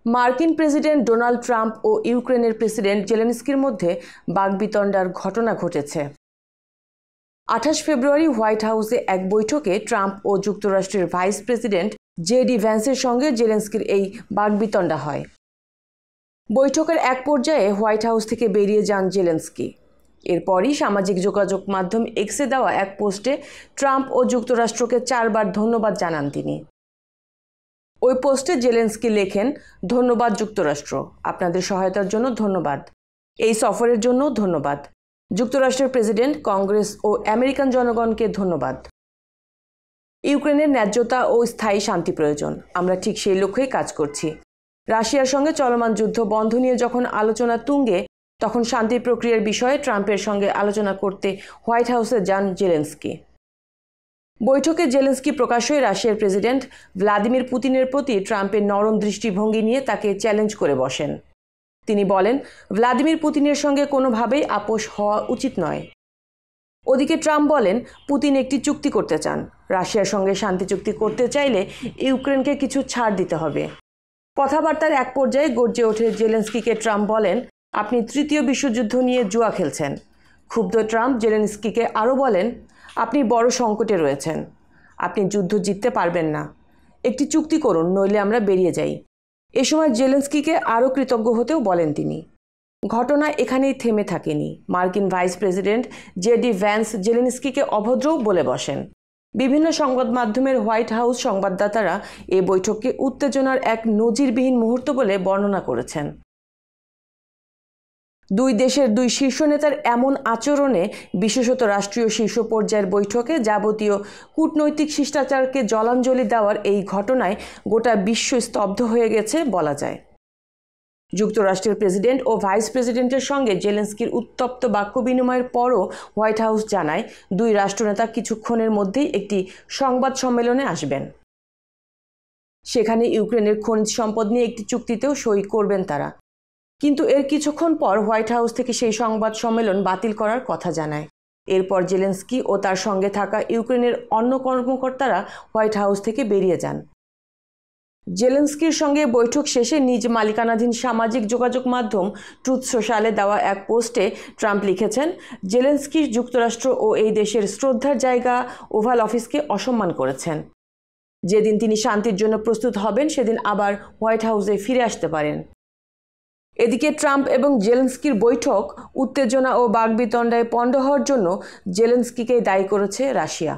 মার্কিন president Donald Trump ও ইউক্রেনের president জেলেনস্কির মধ্যে বাকবিতণ্ডার ঘটনা ঘটেছে। 28 ফেব্রুয়ারি হোয়াইট হাউসে এক বৈঠকে ট্রাম্প ও যুক্তরাষ্ট্রের ভাইস প্রেসিডেন্ট জেডি ভ্যান্সের সঙ্গে জেলেনস্কির এই বাকবিতণ্ডা হয়। বৈঠকের এক পর্যায়ে হোয়াইট হাউস থেকে বেরিয়ে যান জেলেনস্কি। এরপরই সামাজিক যোগাযোগ মাধ্যম এক্সে দেওয়া এক পোস্টে ট্রাম্প ও যুক্তরাষ্ট্রকে 4 বার ধন্যবাদ জানান তিনি। ওই পোস্টে জেলেনস্কি লেখেন, ধন্যবাদ যুক্তরাষ্ট্র, আপনাদের সহায়তার জন্য ধন্যবাদ, এই সফরের জন্য ধন্যবাদ। যুক্তরাষ্ট্রের প্রেসিডেন্ট, কংগ্রেস ও আমেরিকান জনগণকে ধন্যবাদ। ইউক্রেনের ন্যায্যতা ও স্থায়ী শান্তি প্রয়োজন, আমরা ঠিক সেই লক্ষ্যেই কাজ করছি। রাশিয়ার সঙ্গে চলমান যুদ্ধ বন্ধ নিয়ে যখন আলোচনা তুঙ্গে, তখন শান্তি প্রক্রিয়ার বিষয়ে ট্রাম্পের সঙ্গে আলোচনা করতে হোয়াইট হাউসে যান জেলেনস্কি। বৈঠকে জেলেনস্কি প্রকাশ্যই রাশিয়ার প্রেসিডেন্ট ভ্লাদিমির পুতিনের প্রতি ট্রাম্পের নরম দৃষ্টিভঙ্গি নিয়ে তাকে চ্যালেঞ্জ করে বসেন। তিনি বলেন, ভ্লাদিমির পুতিনের সঙ্গে কোনোভাবেই আপোষ হওয়া উচিত নয়। ওদিকে ট্রাম্প বলেন, পুতিন একটি চুক্তি করতে চান, রাশিয়ার সঙ্গে শান্তি চুক্তি করতে চাইলে ইউক্রেনকে কিছু ছাড় দিতে হবে। কথাবার্তার এক পর্যায়ে গর্জে ওঠে জেলেনস্কিকে ট্রাম্প বলেন, আপনি তৃতীয় বিশ্বযুদ্ধ নিয়ে জুয়া খেলছেন। ক্ষুব্ধ ট্রাম্প জেলেনস্কিকে আরও বলেন, আপনি বড় সংকটে রয়েছেন, আপনি যুদ্ধ জিততে পারবেন না, একটি চুক্তি করুন, নইলে আমরা বেরিয়ে যাই। এ সময় জেলেনস্কিকে আরও কৃতজ্ঞ হতেও বলেন তিনি। ঘটনা এখানেই থেমে থাকেনি। মার্কিন ভাইস প্রেসিডেন্ট জেডি ভ্যান্স জেলেনস্কিকে অভদ্রও বলে বসেন। বিভিন্ন সংবাদ মাধ্যমের হোয়াইট হাউস সংবাদদাতারা এ বৈঠককে উত্তেজনার এক নজিরবিহীন মুহূর্ত বলে বর্ণনা করেছেন। দুই দেশের দুই শীর্ষ নেতার এমন আচরণে, বিশেষত রাষ্ট্রীয় শীর্ষ পর্যায়ের বৈঠকে যাবতীয় কূটনৈতিক শিষ্টাচারকে জলাঞ্জলি দেওয়ার এই ঘটনায় গোটা বিশ্ব স্তব্ধ হয়ে গেছে বলা যায়। যুক্তরাষ্ট্রের প্রেসিডেন্ট ও ভাইস প্রেসিডেন্টের সঙ্গে জেলেনস্কির উত্তপ্ত বাক্য বিনিময়ের পরও হোয়াইট হাউস জানায়, দুই রাষ্ট্রনেতা কিছুক্ষণের মধ্যেই একটি সংবাদ সম্মেলনে আসবেন। সেখানে ইউক্রেনের খনিজ সম্পদ নিয়ে একটি চুক্তিতেও সই করবেন তারা। কিন্তু এর কিছুক্ষণ পর হোয়াইট হাউস থেকে সেই সংবাদ সম্মেলন বাতিল করার কথা জানায়। এরপর জেলেনস্কি ও তার সঙ্গে থাকা ইউক্রেনের অন্য কর্মকর্তারা হোয়াইট হাউস থেকে বেরিয়ে যান। জেলেনস্কির সঙ্গে বৈঠক শেষে নিজ মালিকানাধীন সামাজিক যোগাযোগ মাধ্যম ট্রুথ সোশ্যালে দেওয়া এক পোস্টে ট্রাম্প লিখেছেন, জেলেনস্কি যুক্তরাষ্ট্র ও এই দেশের শ্রদ্ধার জায়গা ওভাল অফিসকে অসম্মান করেছেন। যেদিন তিনি শান্তির জন্য প্রস্তুত হবেন, সেদিন আবার হোয়াইট হাউসে ফিরে আসতে পারেন। এদিকে ট্রাম্প এবং জেলেনস্কির বৈঠক উত্তেজনা ও বাকবিতণ্ডায় পণ্ড হওয়ার জন্য জেলেনস্কিকেই দায়ী করেছে রাশিয়া।